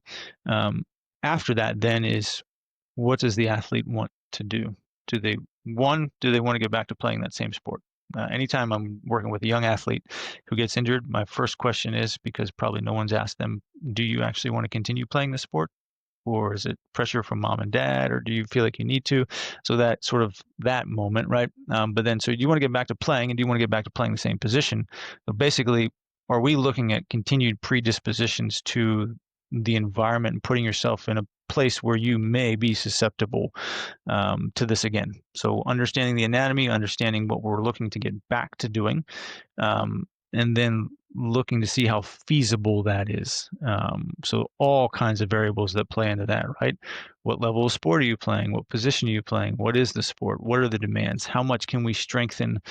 After that, then, is what does the athlete want to do? Do they want to get back to playing that same sport? Anytime I'm working with a young athlete who gets injured, my first question is, because probably no one's asked them, do you actually want to continue playing the sport? Or is it pressure from mom and dad, or do you feel like you need to? So that sort of that moment, right? But then, so do you want to get back to playing, and do you want to get back to playing the same position? So basically, are we looking at continued predispositions to the environment and putting yourself in a place where you may be susceptible to this again? So understanding the anatomy, understanding what we're looking to get back to doing, and then looking to see how feasible that is. So all kinds of variables that play into that, right? What level of sport are you playing? What position are you playing? What is the sport? What are the demands? How much can we strengthen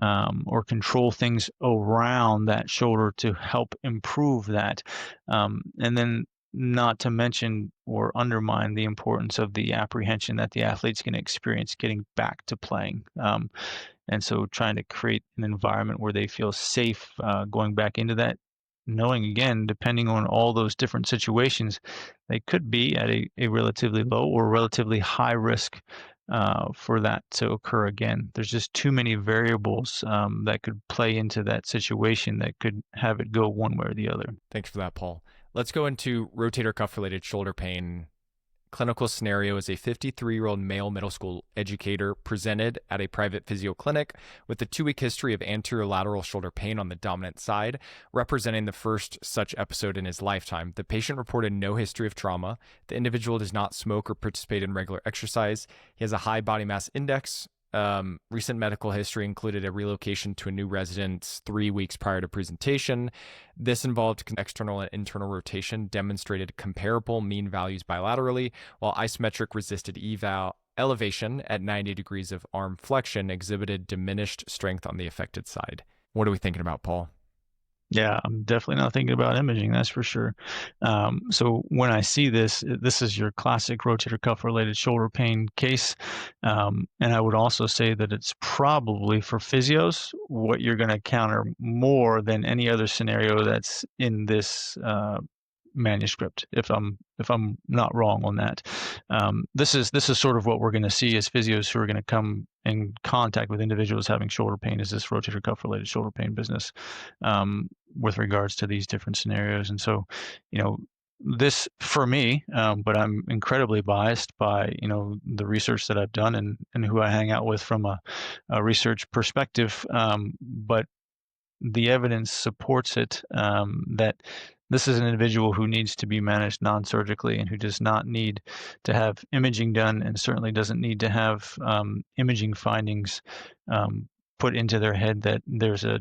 or control things around that shoulder to help improve that? And then not to mention or undermine the importance of the apprehension that the athlete's going to experience getting back to playing. And so trying to create an environment where they feel safe going back into that, knowing, again, depending on all those different situations, they could be at a relatively low or relatively high risk for that to occur again. There's just too many variables that could play into that situation that could have it go one way or the other. Thanks for that, Paul. Let's go into rotator cuff related shoulder pain. Clinical scenario is a 53-year-old male middle school educator presented at a private physio clinic with a 2-week history of anterior lateral shoulder pain on the dominant side, representing the first such episode in his lifetime. The patient reported no history of trauma. The individual does not smoke or participate in regular exercise. He has a high body mass index. Recent medical history included a relocation to a new residence 3 weeks prior to presentation. This involved external and internal rotation, demonstrated comparable mean values bilaterally, while isometric resisted eval elevation at 90 degrees of arm flexion exhibited diminished strength on the affected side. What are we thinking about, Paul? Yeah, I'm definitely not thinking about imaging, that's for sure. So when I see this, this is your classic rotator cuff related shoulder pain case. And I would also say that it's probably for physios what you're going to counter more than any other scenario that's in this manuscript, if I'm not wrong on that. This is sort of what we're going to see as physios who are going to come in contact with individuals having shoulder pain, is this rotator cuff related shoulder pain business, with regards to these different scenarios. And so, you know, this for me, but I'm incredibly biased by, you know, the research that I've done and who I hang out with from a research perspective. But the evidence supports it, that this is an individual who needs to be managed non-surgically and who does not need to have imaging done, and certainly doesn't need to have imaging findings put into their head that there's a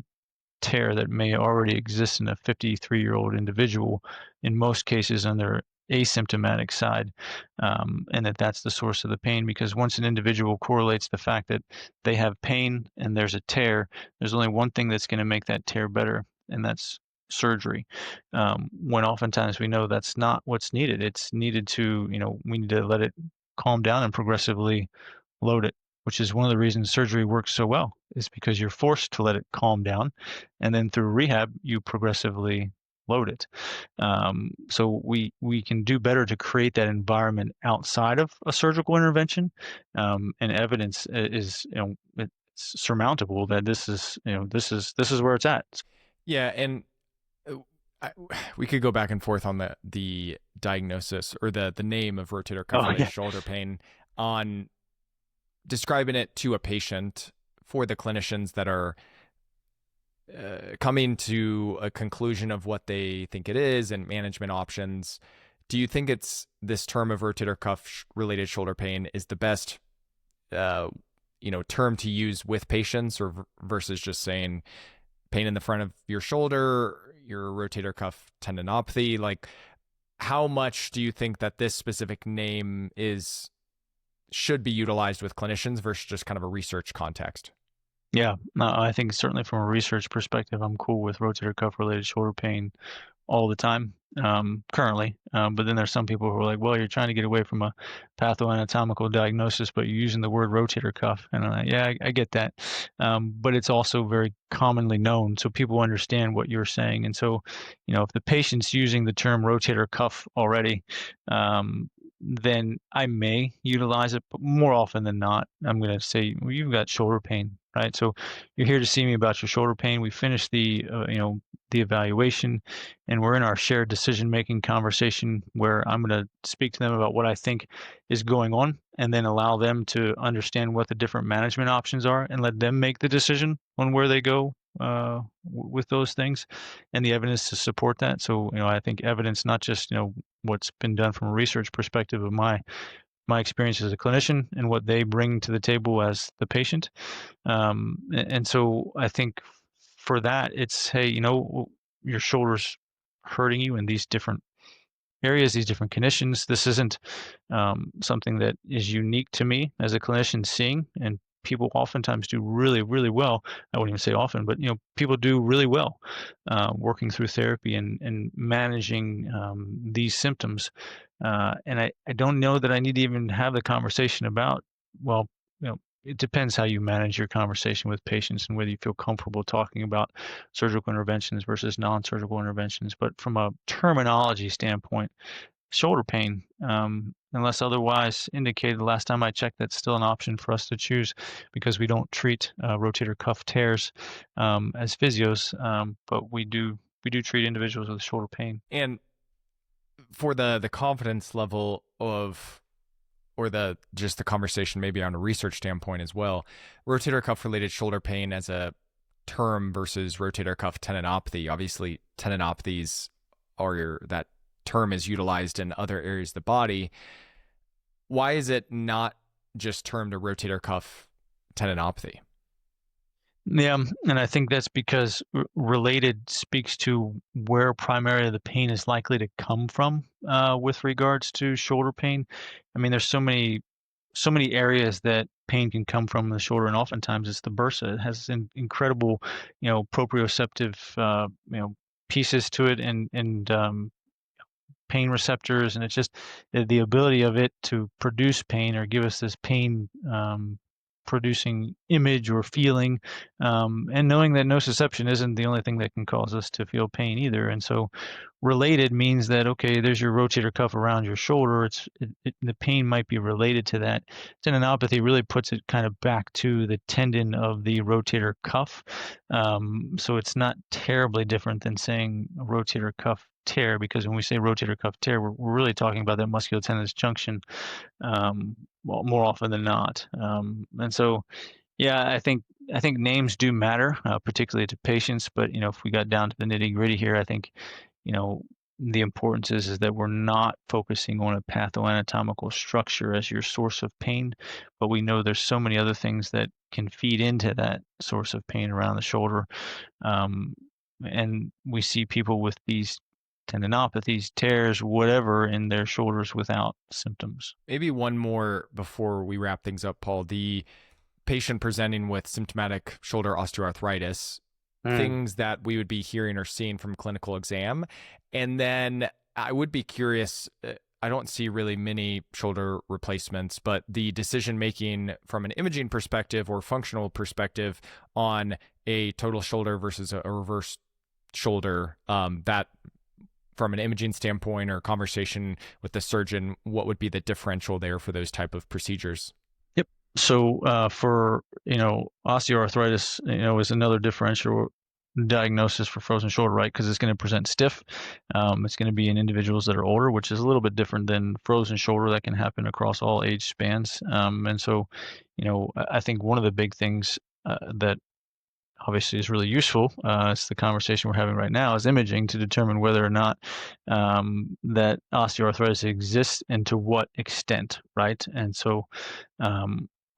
tear that may already exist in a 53-year-old individual, in most cases on their asymptomatic side, and that's the source of the pain. Because once an individual correlates the fact that they have pain and there's a tear, there's only one thing that's going to make that tear better, and that's surgery. When oftentimes we know that's not what's needed. It's needed to, you know, we need to let it calm down and progressively load it, which is one of the reasons surgery works so well, is because you're forced to let it calm down, and then through rehab you progressively load it. So we can do better to create that environment outside of a surgical intervention, and evidence is, you know, it's surmountable that this is, you know, this is where it's at. Yeah, and I, we could go back and forth on the diagnosis or the name of rotator cuff Oh related yeah, shoulder pain, on describing it to a patient for the clinicians that are coming to a conclusion of what they think it is and management options. Do you think it's this term of rotator cuff related shoulder pain is the best, term to use with patients, or versus just saying pain in the front of your shoulder, your rotator cuff tendinopathy? Like, how much do you think that this specific name should be utilized with clinicians versus just kind of a research context? yeah. No, I think certainly from a research perspective, I'm cool with rotator cuff related shoulder pain all the time, currently. But then there's some people who are like, well, you're trying to get away from a pathoanatomical diagnosis, but you're using the word rotator cuff. And I'm like, yeah, I get that. But it's also very commonly known, so people understand what you're saying. And so, you know, if the patient's using the term rotator cuff already, then I may utilize it, but more often than not, I'm going to say, well, you've got shoulder pain, right? So you're here to see me about your shoulder pain. We finished the evaluation, and we're in our shared decision-making conversation where I'm going to speak to them about what I think is going on, and then allow them to understand what the different management options are, and let them make the decision on where they go with those things, and the evidence to support that. So, you know, I think evidence, not just, you know, what's been done from a research perspective of my experience as a clinician and what they bring to the table as the patient. And so I think for that, it's, hey, you know, your shoulder's hurting you in these different areas, these different conditions. This isn't something that is unique to me as a clinician seeing, and people oftentimes do really, really well. I wouldn't even say often, but, you know, people do really well working through therapy and managing these symptoms. And I don't know that I need to even have the conversation about, well, you know, it depends how you manage your conversation with patients and whether you feel comfortable talking about surgical interventions versus non-surgical interventions. But from a terminology standpoint, shoulder pain, unless otherwise indicated, the last time I checked, that's still an option for us to choose, because we don't treat rotator cuff tears as physios, but we do treat individuals with shoulder pain. And for the confidence level of, or the just the conversation maybe on a research standpoint as well, rotator cuff related shoulder pain as a term versus rotator cuff tendinopathy. Obviously, tendinopathies are that term is utilized in other areas of the body. Why is it not just termed a rotator cuff tendinopathy? Yeah, and I think that's because related speaks to where primarily the pain is likely to come from with regards to shoulder pain. I mean, there's so many areas that pain can come from in the shoulder, and oftentimes it's the bursa. It has incredible, proprioceptive, pieces to it, and pain receptors, and it's just the ability of it to produce pain or give us this pain producing image or feeling, and knowing that nociception isn't the only thing that can cause us to feel pain either. And so related means that, okay, there's your rotator cuff around your shoulder. The pain might be related to that. Tendinopathy really puts it kind of back to the tendon of the rotator cuff. So it's not terribly different than saying a rotator cuff tear, because when we say rotator cuff tear, we're really talking about that musculotendinous junction, well, more often than not. And so, yeah, I think names do matter, particularly to patients. But if we got down to the nitty gritty here, I think you know the importance is that we're not focusing on a pathoanatomical structure as your source of pain, but we know there's so many other things that can feed into that source of pain around the shoulder. And we see people with these tendinopathies, tears, whatever in their shoulders without symptoms. Maybe one more before we wrap things up, Paul. The patient presenting with symptomatic shoulder osteoarthritis, Mm. things that we would be hearing or seeing from clinical exam. And then I would be curious. I don't see really many shoulder replacements, but the decision making from an imaging perspective or functional perspective on a total shoulder versus a reverse shoulder, that from an imaging standpoint or conversation with the surgeon, what would be the differential there for those type of procedures? Yep. So for osteoarthritis, is another differential diagnosis for frozen shoulder, right? Because it's going to present stiff. It's going to be in individuals that are older, which is a little bit different than frozen shoulder that can happen across all age spans. And so, I think one of the big things that obviously is really useful, it's the conversation we're having right now, is imaging to determine whether or not that osteoarthritis exists and to what extent, right? And so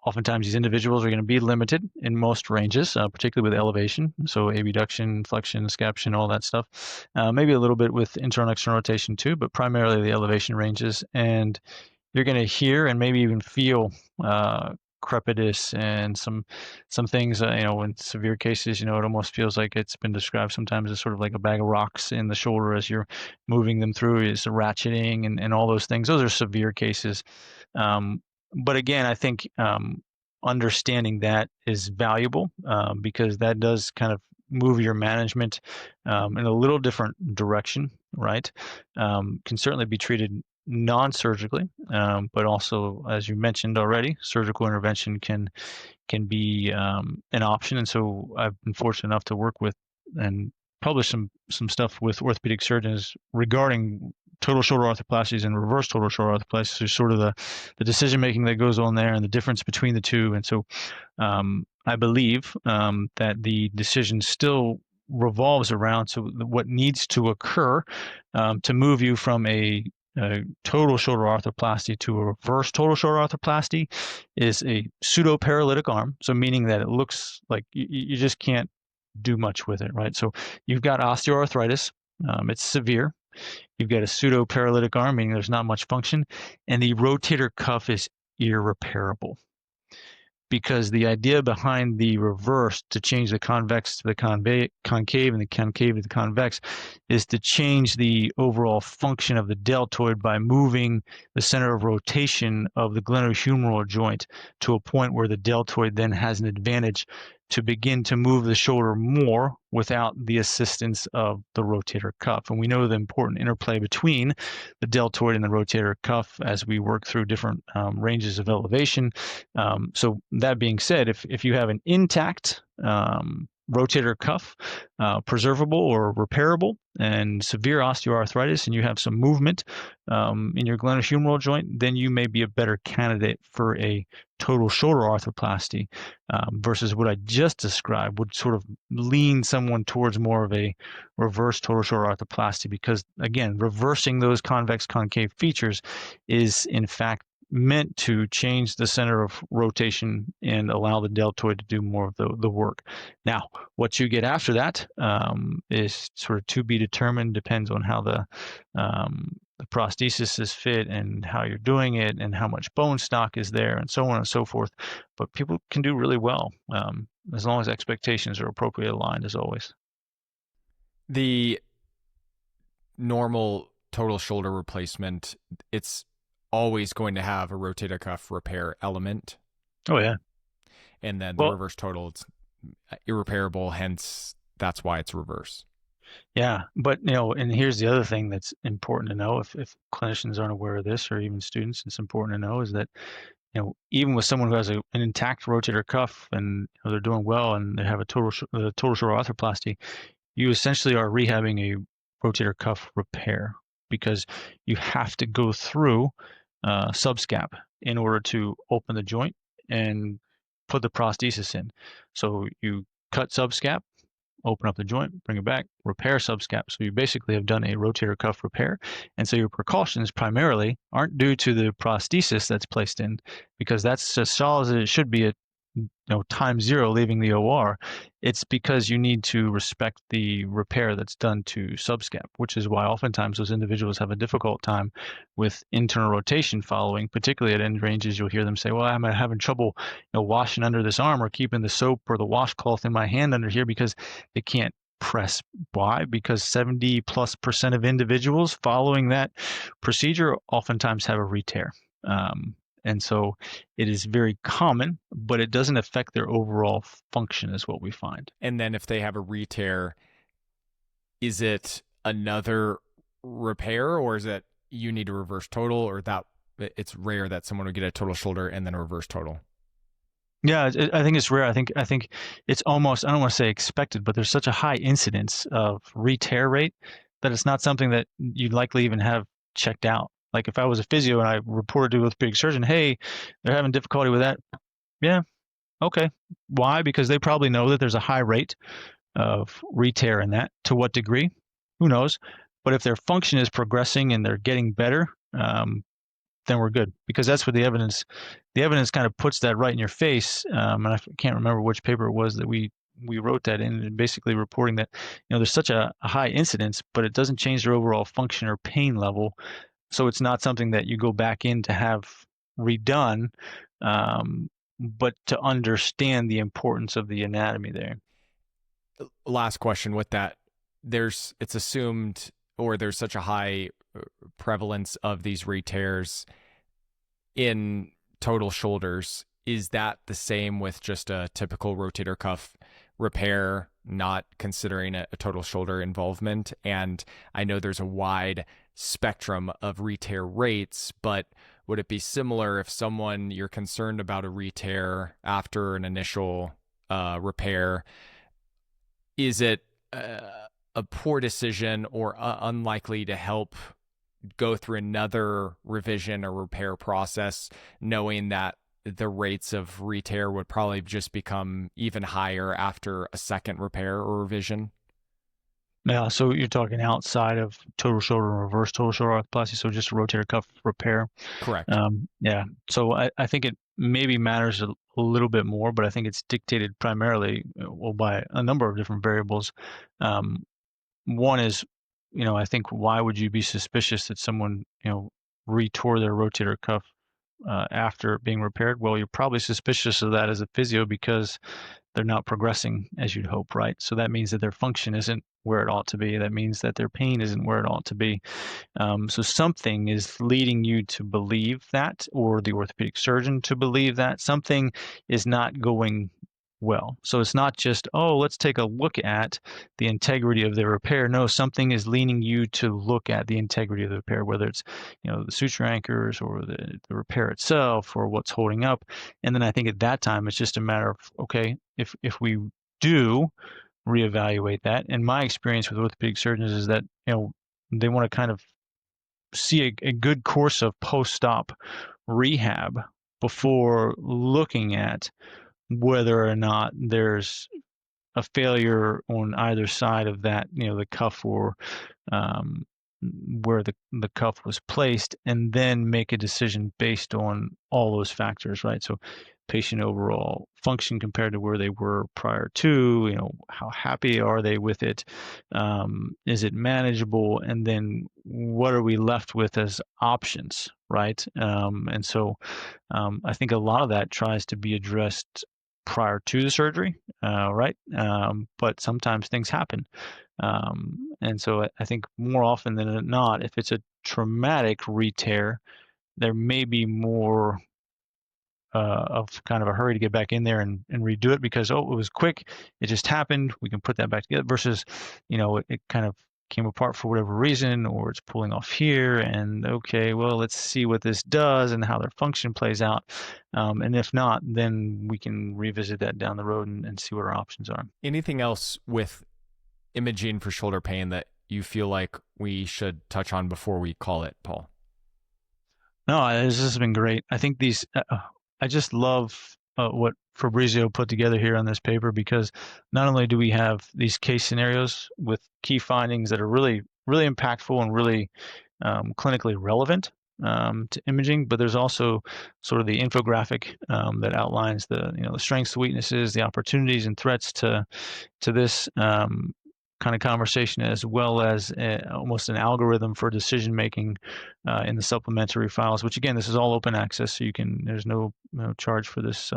oftentimes these individuals are going to be limited in most ranges, particularly with elevation. So abduction, flexion, scaption, all that stuff. Maybe a little bit with internal and external rotation too, but primarily the elevation ranges. And you're going to hear and maybe even feel crepitus and some things. In severe cases, it almost feels like it's been described sometimes as sort of like a bag of rocks in the shoulder as you're moving them through. Is ratcheting and all those things. Those are severe cases. But again, I think understanding that is valuable, because that does kind of move your management in a little different direction, right? Can certainly be treated non-surgically, but also, as you mentioned already, surgical intervention can be an option. And so I've been fortunate enough to work with and publish some stuff with orthopedic surgeons regarding total shoulder arthroplasties and reverse total shoulder arthroplasties. So sort of the decision making that goes on there and the difference between the two. And so I believe that the decision still revolves around what needs to occur to move you from a total shoulder arthroplasty to a reverse total shoulder arthroplasty is a pseudo paralytic arm. So meaning that it looks like you just can't do much with it, right? So you've got osteoarthritis. It's severe. You've got a pseudo paralytic arm, meaning there's not much function, and the rotator cuff is irreparable. Because the idea behind the reverse, to change the convex to the concave and the concave to the convex, is to change the overall function of the deltoid by moving the center of rotation of the glenohumeral joint to a point where the deltoid then has an advantage to begin to move the shoulder more without the assistance of the rotator cuff. And we know the important interplay between the deltoid and the rotator cuff as we work through different ranges of elevation. So that being said, if you have an intact rotator cuff, preservable or repairable, and severe osteoarthritis, and you have some movement in your glenohumeral joint, then you may be a better candidate for a total shoulder arthroplasty, versus what I just described would sort of lean someone towards more of a reverse total shoulder arthroplasty, because again, reversing those convex concave features is in fact meant to change the center of rotation and allow the deltoid to do more of the work. Now, what you get after that is sort of to be determined, depends on how the prosthesis is fit and how you're doing it and how much bone stock is there and so on and so forth. But people can do really well as long as expectations are appropriately aligned, as always. The normal total shoulder replacement, it's always going to have a rotator cuff repair element. Oh, yeah. And then the reverse total, it's irreparable, hence that's why it's reverse. Yeah, but and here's the other thing that's important to know, if clinicians aren't aware of this, or even students, it's important to know is that even with someone who has an intact rotator cuff and they're doing well and they have a total shoulder arthroplasty, you essentially are rehabbing a rotator cuff repair, because you have to go through subscap in order to open the joint and put the prosthesis in. So you cut subscap, open up the joint, bring it back, repair subscap. So you basically have done a rotator cuff repair. And so your precautions primarily aren't due to the prosthesis that's placed in, because that's as solid as it should be at time zero leaving the OR. It's because you need to respect the repair that's done to subscap, which is why oftentimes those individuals have a difficult time with internal rotation following, particularly at end ranges. You'll hear them say, well, I'm having trouble washing under this arm, or keeping the soap or the washcloth in my hand under here, because they can't press. Why? Because 70+% of individuals following that procedure oftentimes have a re-tear. And so it is very common, but it doesn't affect their overall function, is what we find. And then if they have a re-tear, is it another repair, or is it you need a reverse total, or that it's rare that someone would get a total shoulder and then a reverse total? Yeah, I think it's rare. I think it's almost, I don't want to say expected, but there's such a high incidence of re-tear rate that it's not something that you'd likely even have checked out. Like if I was a physio and I reported to an orthopedic surgeon, hey, they're having difficulty with that. Yeah, okay. Why? Because they probably know that there's a high rate of re-tear in that. To what degree? Who knows? But if their function is progressing and they're getting better, then we're good, because that's what the evidence kind of puts that right in your face. And I can't remember which paper it was that we wrote that in, basically reporting that there's such a high incidence, but it doesn't change their overall function or pain level. So it's not something that you go back in to have redone, but to understand the importance of the anatomy there. Last question with that. It's assumed, or there's such a high prevalence of these re-tears in total shoulders. Is that the same with just a typical rotator cuff repair, not considering a total shoulder involvement? And I know there's a wide spectrum of re-tear rates, but would it be similar if you're concerned about a re-tear after an initial repair? Is it a poor decision or unlikely to help go through another revision or repair process, knowing that the rates of re-tear would probably just become even higher after a second repair or revision? Yeah, so you're talking outside of total shoulder and reverse total shoulder arthroplasty, so just a rotator cuff repair. Correct. Yeah, so I think it maybe matters a little bit more, but I think it's dictated primarily by a number of different variables. One is, I think, why would you be suspicious that someone, retore their rotator cuff after being repaired? Well, you're probably suspicious of that as a physio because they're not progressing as you'd hope, right? So that means that their function isn't where it ought to be. That means that their pain isn't where it ought to be. So something is leading you to believe that, or the orthopedic surgeon to believe that something is not going well. So it's not just, oh, let's take a look at the integrity of the repair. No, something is leaning you to look at the integrity of the repair, whether it's, the suture anchors or the repair itself or what's holding up. And then I think at that time, it's just a matter of, okay, if we do reevaluate that. And my experience with orthopedic surgeons is that, they want to kind of see a good course of post-op rehab before looking at whether or not there's a failure on either side of that, the cuff or um, where the cuff was placed, and then make a decision based on all those factors, right? So patient overall function compared to where they were prior to, how happy are they with it? Is it manageable? And then what are we left with as options, right? And so I think a lot of that tries to be addressed prior to the surgery, right? But sometimes things happen. And so I think more often than not, if it's a traumatic re-tear, there may be more of kind of a hurry to get back in there and redo it because, oh, it was quick, it just happened, we can put that back together, versus, it kind of came apart for whatever reason, or it's pulling off here, and okay, well, let's see what this does and how their function plays out. And if not, then we can revisit that down the road and see what our options are. Anything else with imaging for shoulder pain that you feel like we should touch on before we call it, Paul? No, this has been great. I think I just love what Fabrizio put together here on this paper, because not only do we have these case scenarios with key findings that are really, really impactful and really clinically relevant to imaging, but there's also sort of the infographic that outlines the strengths, the weaknesses, the opportunities and threats to this kind of conversation, as well as almost an algorithm for decision making in the supplementary files. Which again, this is all open access, so there's no charge for this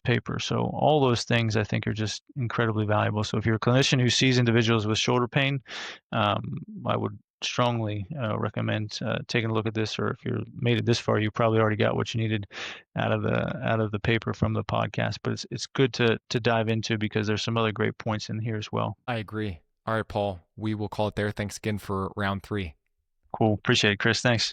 paper. So all those things I think are just incredibly valuable. So if you're a clinician who sees individuals with shoulder pain, I would strongly recommend taking a look at this. Or if you're made it this far, you probably already got what you needed out of the paper from the podcast. But it's good to dive into, because there's some other great points in here as well. I agree. All right, Paul, we will call it there. Thanks again for round 3. Cool. Appreciate it, Chris. Thanks.